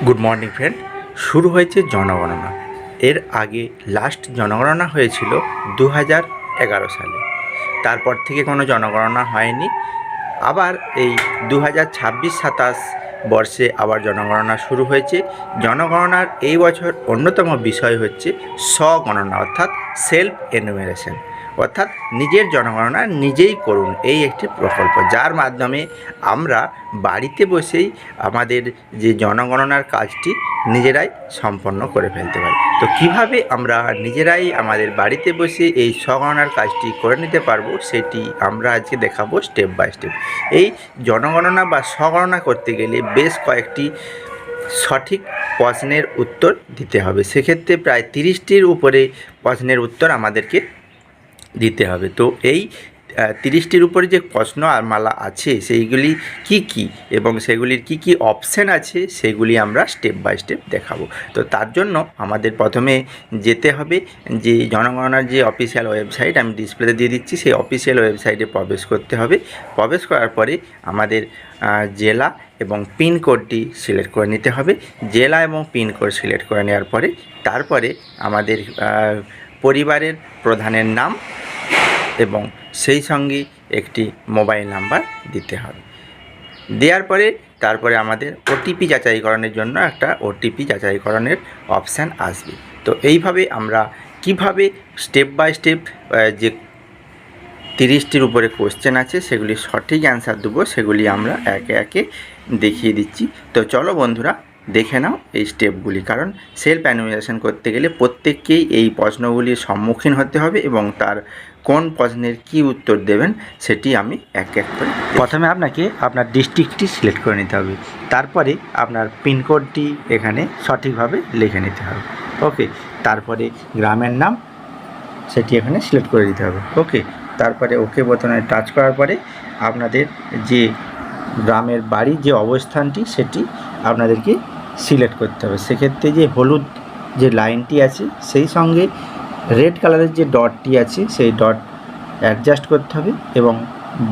Good morning friend. শুরু হয়েছে জনগণনা। এর আগে লাস্ট জনগণনা হয়েছিল 2011 সালে। তারপর থেকে কোনো জনগণনা হয়নি। আবার এই 2026-27 বর্ষে আবার জনগণনা শুরু হয়েছে। জনগণনার এই বছর অন্যতম বিষয় হচ্ছে স্বগণনা, অর্থাৎ সেলফ এনুমেরেশন, অর্থাৎ নিজের জনগণনা নিজেই করুন। এই একটি প্রকল্প, যার মাধ্যমে আমরা বাড়িতে বসেই আমাদের যে জনগণনার কাজটি নিজেরাই সম্পন্ন করে ফেলতে পারি। তো কিভাবে আমরা নিজেরাই আমাদের বাড়িতে বসে এই স্বগণনার কাজটি করে নিতে পারবো, সেটি আমরা আজকে দেখাবো স্টেপ বাই স্টেপ। এই জনগণনা বা স্বগণনা করতে গেলে বেশ কয়েকটি সঠিক প্রশ্নের উত্তর দিতে হবে। সেক্ষেত্রে প্রায় 30টির উপরে প্রশ্নের উত্তর আমাদেরকে দিতে হবে। তো এই 30টির উপরে যে প্রশ্নমালা আছে সেইগুলি কি কি এবং সেগুলির কি কি অপশান আছে সেগুলি আমরা স্টেপ বাই স্টেপ দেখাবো। তো তার জন্য আমাদের প্রথমে যেতে হবে যে জনগণনার যে অফিসিয়াল ওয়েবসাইট আমি ডিসপ্লেতে দিয়ে দিচ্ছি, সেই অফিসিয়াল ওয়েবসাইটে প্রবেশ করতে হবে। প্রবেশ করার পরে আমাদের জেলা এবং পিনকোডটি সিলেক্ট করে নিতে হবে। জেলা এবং পিনকোড সিলেক্ট করে নেওয়ার পরে তারপরে আমাদের পরিবারের প্রধানের নাম এবং সেই সঙ্গে একটি মোবাইল নাম্বার দিতে হবে। দেওয়ার পরে তারপরে আমাদের ওটিপি যাচাইকরণের জন্য একটা ওটিপি যাচাইকরণের অপশান আসবে। তো এইভাবে আমরা কিভাবে স্টেপ বাই স্টেপ যে 30টির উপরে কোশ্চেন আছে সেগুলি সঠিক অ্যান্সার দেবো, সেগুলি আমরা একে একে দেখিয়ে দিচ্ছি। তো চলো বন্ধুরা, দেখে নাও এই স্টেপগুলি। কারণ সেলফ অ্যানুমেরেশন করতে গেলে প্রত্যেককেই এই প্রশ্নগুলির সম্মুখীন হতে হবে এবং তার কোন প্রশ্নের কি উত্তর দেবেন সেটি আমি এক এক করে। প্রথমে আপনাকে আপনার ডিস্ট্রিক্টটি সিলেক্ট করে নিতে হবে, তারপরে আপনার পিনকোডটি এখানে সঠিকভাবে লিখে নিতে হবে। ওকে, তারপরে গ্রামের নাম সেটি এখানে সিলেক্ট করে দিতে হবে। ওকে, তারপরে ওকে বোতামে টাচ করার পরে আপনাদের যে গ্রামের বাড়ির যে অবস্থানটি সেটি আপনাদেরকে সিলেক্ট করতে হবে। সেক্ষেত্রে যে হলুদ যে লাইনটি আছে সেই সঙ্গে রেড কালারের যে ডটটি আছে সেই ডট অ্যাডজাস্ট করতে হবে এবং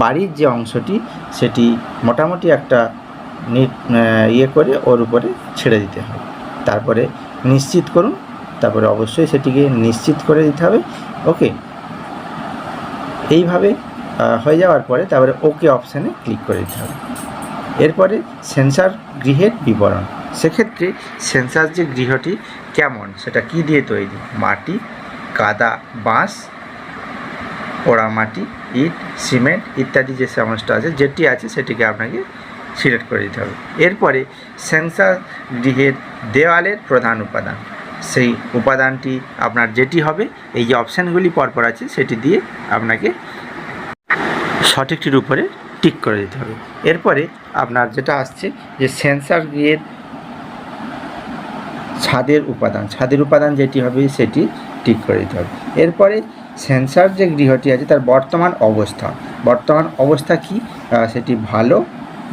বাড়ির যে অংশটি সেটি মোটামুটি একটা ইয়ে করে ওর উপরে ছেড়ে দিতে হবে। তারপরে নিশ্চিত করুন, তারপরে অবশ্যই সেটিকে নিশ্চিত করে দিতে হবে। ওকে, এইভাবে হয়ে যাওয়ার পরে তারপরে ওকে অপশানে ক্লিক করে দিতে হবে। এরপরে সেন্সার গৃহের বিবরণ। সেক্ষেত্রে সেন্সার যে গৃহটি কেমন, সেটা কি দিয়ে তৈরি, মাটি, কাদা, বাঁশ, পোড়ামাটি, ইট, সিমেন্ট ইত্যাদি যে সমস্যা আছে যেটি আছে সেটিকে আপনাকে সিলেক্ট করে দিতে হবে। এরপরে সেন্সার গৃহের দেওয়ালের প্রধান উপাদান, সেই উপাদানটি আপনার যেটি হবে, এই যে অপশানগুলি পরপর আছে সেটি দিয়ে আপনাকে সঠিকটির উপরে টিক করে দিতে হবে। এরপরে আপনার যেটা আসছে যে সেন্সার গৃহের ছাদের উপাদান যেটি হবে সেটি টিক করে দিতে হবে। এরপরে সেন্সার যে গৃহটি আছে তার বর্তমান অবস্থা কি, সেটি ভালো,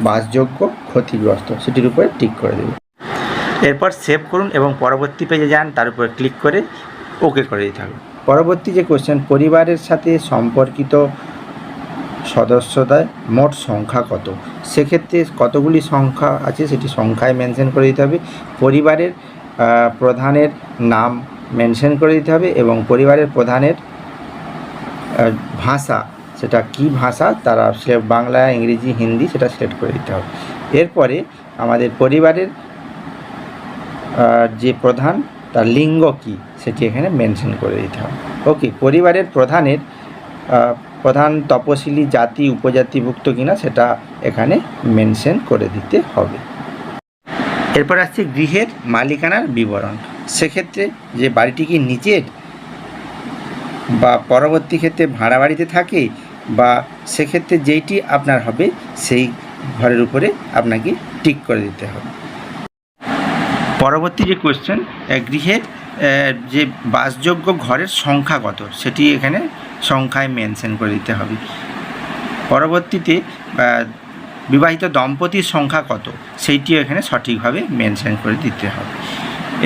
বাসযোগ্য, ক্ষতিগ্রস্ত, সেটির উপরে টিক করে দেবে। এরপর সেভ করুন এবং পরবর্তী পেজে যান, তার উপরে ক্লিক করে ওকে করে দিতে হবে। পরবর্তী যে কোশ্চেন, পরিবারের সাথে সম্পর্কিত সদস্যদের মোট সংখ্যা কত। সেক্ষেত্রে কতগুলি সংখ্যা আছে সেটি সংখ্যায় মেনশন করে দিতে হবে। পরিবারের প্রধানের নাম মেনশন করে দিতে হবে এবং পরিবারের প্রধানের ভাষা, সেটা কি ভাষা তারা সে বাংলা, ইংরেজি, হিন্দি সেটা সিলেক্ট করে দিতে হবে। এরপরে আমাদের পরিবারের যে প্রধান তার লিঙ্গ কি সেটি এখানে মেনশন করে দিতে হবে। ওকে, পরিবারের প্রধান তপশিলি জাতি উপজাতিভুক্ত কিনা সেটা এখানে মেনশন করে দিতে হবে। এরপর আসছে গৃহের মালিকানার বিবরণ। সেক্ষেত্রে যে বাড়িটি কি নিজের বা পরবর্তী ক্ষেত্রে ভাড়া বাড়িতে থাকে, বা সেক্ষেত্রে যেইটি আপনার হবে সেই ঘরের উপরে আপনাকে টিক করে দিতে হবে। পরবর্তী যে কোয়েশ্চেন, গৃহের যে বাসযোগ্য ঘরের সংখ্যা কত সেটি এখানে সংখ্যায় মেনশন করে দিতে হবে। পরবর্তীতে বিবাহিত দম্পতির সংখ্যা কত সেইটিও এখানে সঠিকভাবে মেনশন করে দিতে হবে।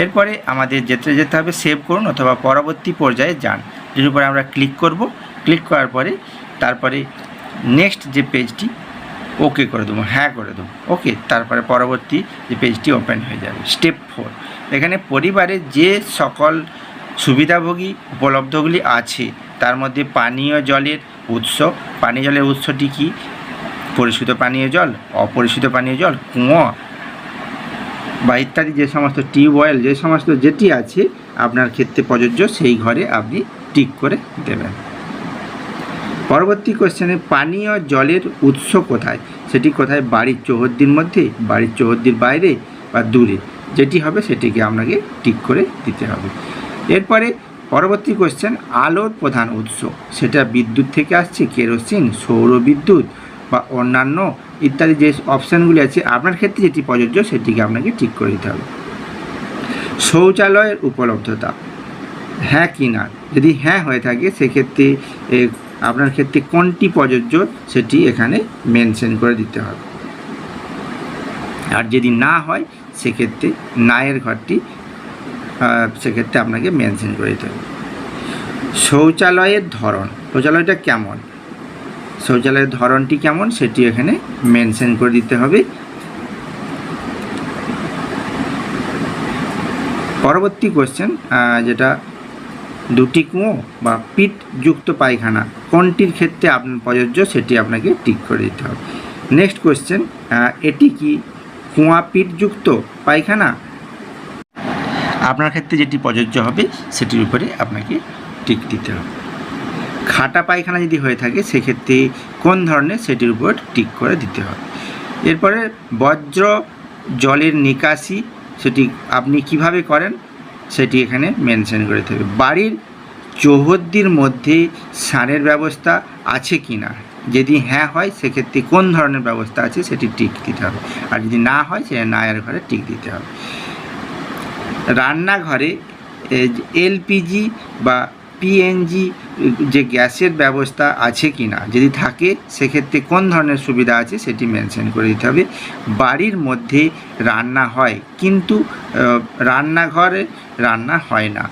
এরপরে আমাদের যেতে হবে সেভ করুন অথবা পরবর্তী পর্যায়ে যান, যের উপরে আমরা ক্লিক করব। ক্লিক করার পরে তারপরে নেক্সট যে পেজটি ওকে করে দেবো, হ্যাঁ করে দেবো, ওকে। তারপরে পরবর্তী যে পেজটি ওপেন হয়ে যাবে। স্টেপ 4, এখানে পরিবারে যে সকল সুবিধাভোগী উপলব্ধগুলি আছে তার মধ্যে পানীয় জলের উৎস। পানীয় জলের উৎসটি কি? পরিশুদ্ধ পানীয় জল, অপরিশুদ্ধ পানীয় জল, কুয়ো বা ইত্যাদি যে সমস্ত টিউবওয়েল, যে সমস্ত যেটি আছে আপনার ক্ষেত্রে প্রযোজ্য, সেই ঘরে আপনি টিক করে দেবেন। পরবর্তী কোশ্চেনে পানীয় জলের উৎস কোথায়? সেটি কোথায়? বাড়ির চৌহদ্দির মধ্যে, বাড়ির চৌহদ্দির বাইরে বা দূরে, যেটি হবে সেটিকে আপনাকে টিক করে দিতে হবে। এরপরে পরবর্তী কোশ্চেন, আলোর প্রধান উৎস, সেটা বিদ্যুৎ থেকে আসছে, কেরোসিন, সৌরবিদ্যুৎ বা অন্যান্য ইত্যাদি যে অপশানগুলি আছে আপনার ক্ষেত্রে যেটি প্রযোজ্য সেটিকে আপনাকে ঠিক করে দিতে হবে। শৌচালয়ের উপলব্ধতা, হ্যাঁ কি না? যদি হ্যাঁ হয়ে থাকে সেক্ষেত্রে আপনার ক্ষেত্রে কোনটি প্রযোজ্য সেটি এখানে মেনশন করে দিতে হবে। আর যদি না হয় সেক্ষেত্রে নায়ের ঘরটি সেক্ষেত্রে আপনাকে মেনশন করে দিতে হবে। শৌচালয়ের ধরন, শৌচালয়টা কেমন, শৌচালয়ের ধরনটি কেমন সেটি এখানে মেনশন করে দিতে হবে। পরবর্তী কোশ্চেন, যেটা দুটি কুয়ো বা পিটযুক্ত পায়খানা কোনটির ক্ষেত্রে আপনার প্রযোজ্য সেটি আপনাকে টিক করে দিতে হবে। নেক্সট কোশ্চেন, এটি কি কুয়া পিটযুক্ত পায়খানা? আপনার ক্ষেত্রে যেটি প্রযোজ্য হবে সেটির উপরে আপনাকে টিক দিতে হবে। খাটা পায়খানা যদি হয়ে থাকে সেক্ষেত্রে কোন ধরনের সেটির উপর টিক করে দিতে হবে। এরপরে বজ্র জলের নিকাশি সেটি আপনি কিভাবে করেন সেটি এখানে মেনশন করে দিতে হবে। বাড়ির চৌহদ্দির মধ্যে সারের ব্যবস্থা আছে কি না? যদি হ্যাঁ হয় সেক্ষেত্রে কোন ধরনের ব্যবস্থা আছে সেটি টিক দিতে হবে, আর যদি না হয় সে নায়ের ঘরে টিক দিতে হবে। রান্নাঘরে এলপিজি বা পিএনজি যে গ্যাসের ব্যবস্থা আছে কি না, যদি থাকে সেক্ষেত্রে কোন ধরনের সুবিধা আছে সেটি মেনশন করে দিতে হবে। বাড়ির মধ্যে রান্না হয় কিন্তু রান্নাঘরে রান্না হয় না,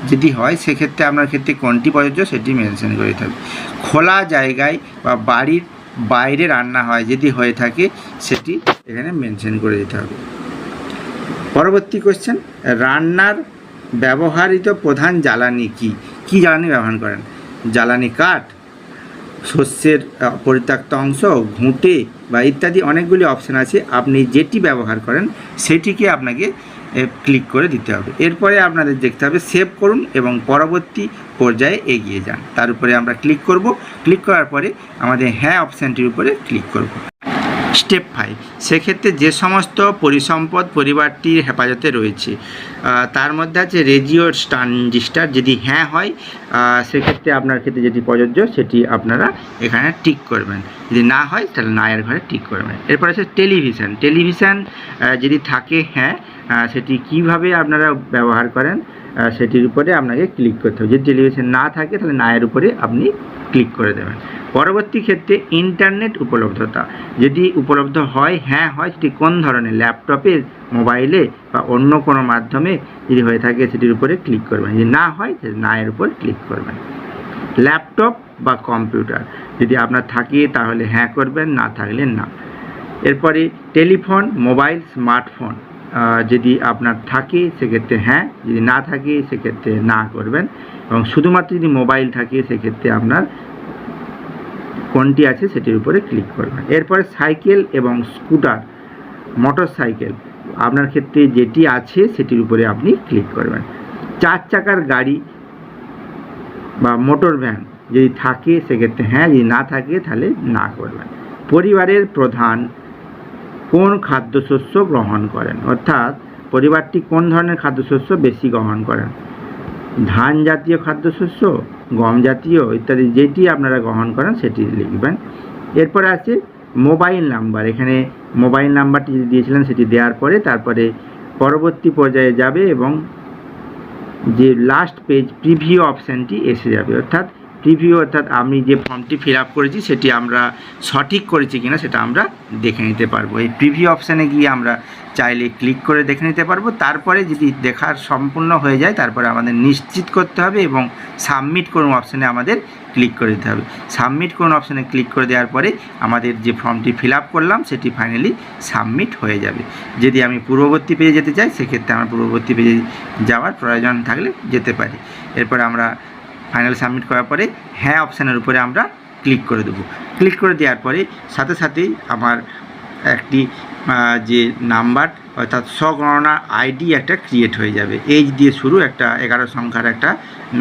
যদি হয় সেক্ষেত্রে আপনার ক্ষেত্রে কোনটি প্রযোজ্য সেটি মেনশন করে দিতে হবে। খোলা জায়গায় বা বাড়ির বাইরে রান্না হয় যদি হয়ে থাকে সেটি এখানে মেনশন করে দিতে হবে। পরবর্তী কোশ্চেন, রান্নার ব্যবহৃত প্রধান জ্বালানি কি? কি জ্বালানি ব্যবহার করেন? জ্বালানি কাঠ, শস্যের পরিত্যক্ত অংশ, ঘুঁটে বা ইত্যাদি অনেকগুলি অপশান আছে, আপনি যেটি ব্যবহার করেন সেটিকে আপনাকে ক্লিক করে দিতে হবে। এরপরে আপনাদের দেখতে হবে সেভ করুন এবং পরবর্তী পর্যায়ে এগিয়ে যান, তার উপরে আমরা ক্লিক করব। ক্লিক করার পরে আমাদের হ্যাঁ অপশানটির উপরে ক্লিক করব। স্টেপ 5, সেক্ষেত্রে যে সমস্ত পরিসম্পদ পরিবারটির হেফাজতে রয়েছে তার মধ্যে আছে রেডিও ট্রানজিস্টার, যদি হ্যাঁ হয় সেক্ষেত্রে আপনার ক্ষেত্রে যেটি প্রযোজ্য সেটি আপনারা এখানে টিক করবেন, যদি না হয় তাহলে নায়ের ঘরে টিক করবেন। এরপর আছে টেলিভিশন, টেলিভিশন যদি থাকে হ্যাঁ সেটি কিভাবে আপনারা ব্যবহার করেন সেটির উপরে আপনাকে ক্লিক করতে হবে। যদি টেলিভিশন না থাকে তাহলে নায়ের উপরে আপনি ক্লিক করে দেবেন। পরবর্তী ক্ষেত্রে ইন্টারনেট উপলব্ধতা, যদি উপলব্ধ হয় হ্যাঁ হয় সেটি কোন ধরনের, ল্যাপটপে, মোবাইলে বা অন্য কোনো মাধ্যমে যদি হয়ে থাকে সেটির উপরে ক্লিক করবেন, যদি না হয় নায়ের উপর ক্লিক করবেন। ল্যাপটপ বা কম্পিউটার যদি আপনার থাকে তাহলে হ্যাঁ করবেন, না থাকলে না। এরপরে টেলিফোন, মোবাইল, স্মার্টফোন যদি আপনার থাকে সেক্ষেত্রে হ্যাঁ, যদি না থাকে সেক্ষেত্রে না করবেন, এবং শুধুমাত্র যদি মোবাইল থাকে সেক্ষেত্রে আপনার কোনটি আছে সেটির উপরে ক্লিক করবেন। এরপরে সাইকেল এবং স্কুটার, মোটর সাইকেল আপনার ক্ষেত্রে যেটি আছে সেটির উপরে আপনি ক্লিক করবেন। 4 চাকার গাড়ি বা মোটর ভ্যান যদি থাকে সেক্ষেত্রে হ্যাঁ, যদি না থাকে তাহলে না করবেন। পরিবারের প্রধান কোন খাদ্যশস্য গ্রহণ করেন, অর্থাৎ পরিবারটি কোন ধরনের খাদ্যশস্য বেশি গ্রহণ করেন, ধান জাতীয় খাদ্যশস্য, গম জাতীয় ইত্যাদি যেটি আপনারা গ্রহণ করেন সেটি লিখবেন। এরপরে আছে মোবাইল নাম্বার, এখানে মোবাইল নাম্বারটি যদি দিয়েছিলেন সেটি দেওয়ার পরে তারপরে পরবর্তী পর্যায়ে যাবে এবং যে লাস্ট পেজ প্রিভিউ অপশানটি এসে যাবে, অর্থাৎ প্রিভিউ অর্থাৎ আমি যে ফর্মটি ফিল আপ করেছি সেটি আমরা সঠিক করেছি কিনা সেটা আমরা দেখে নিতে পারবো। এই প্রিভিউ অপশানে গিয়ে আমরা চাইলে ক্লিক করে দেখে নিতে পারবো। তারপরে যদি দেখার সম্পূর্ণ হয়ে যায় তারপরে আমাদের নিশ্চিত করতে হবে এবং সাবমিট করুন অপশানে আমাদের ক্লিক করে দিতে হবে। সাবমিট করুন অপশানে ক্লিক করে দেওয়ার পরে আমাদের যে ফর্মটি ফিল আপ করলাম সেটি ফাইনালি সাবমিট হয়ে যাবে। যদি আমি পূর্ববর্তী পেজে যেতে চাই সেক্ষেত্রে আমার পূর্ববর্তী পেজে যাওয়ার প্রয়োজন থাকলে যেতে পারি। এরপরে আমরা ফাইনাল সাবমিট করার পরে হ্যাঁ অপশানের উপরে আমরা ক্লিক করে দেবো। ক্লিক করে দেওয়ার পরে সাথে সাথেই আমার একটি যে নাম্বার অর্থাৎ স্বগণনা আইডি একটা ক্রিয়েট হয়ে যাবে। এইচ দিয়ে শুরু একটা 11 সংখ্যার একটা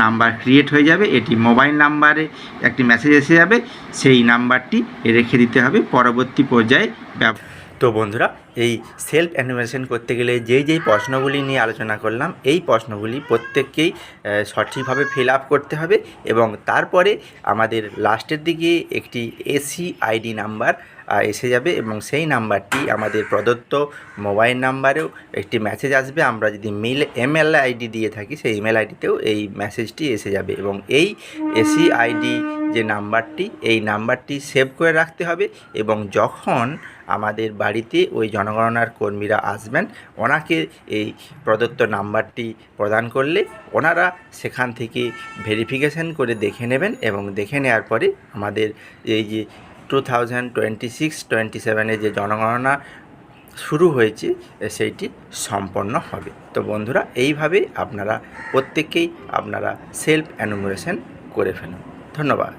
নাম্বার ক্রিয়েট হয়ে যাবে। এটি মোবাইল নাম্বারে একটি মেসেজ এসে যাবে, সেই নাম্বারটি রেখে দিতে হবে পরবর্তী পর্যায়ে ব্যবহার। তো বন্ধুরা, এই সেলফ অ্যানিমেশন করতে গেলে যেই প্রশ্নগুলি নিয়ে আলোচনা করলাম এই প্রশ্নগুলি প্রত্যেককেই সঠিকভাবে ফিল আপ করতে হবে এবং তারপরে আমাদের লাস্টের দিকে একটি এসি আইডি নাম্বার এসে যাবে এবং সেই নাম্বারটি আমাদের প্রদত্ত মোবাইল নাম্বারেও একটি মেসেজ আসবে। আমরা যদি ইমেল আইডি দিয়ে থাকি সেই ইমেল আইডিতেও এই মেসেজটি এসে যাবে এবং এই এসি আইডি যে নাম্বারটি এই নাম্বারটি সেভ করে রাখতে হবে এবং যখন আমাদের বাড়িতে ওই জনগণনার কর্মীরা আসবেন ওনাকে এই প্রদত্ত নাম্বারটি প্রদান করলে ওনারা সেখান থেকে ভেরিফিকেশন করে দেখে নেবেন এবং দেখে নেওয়ার পরে আমাদের এই যে 2026-27 যে জনগণনা শুরু হয়েছে সেইটি সম্পন্ন হবে। তো বন্ধুরা, এইভাবে আপনারা প্রত্যেককেই আপনারা সেলফ অ্যানিমেশন করে ফেলুন। ধন্যবাদ।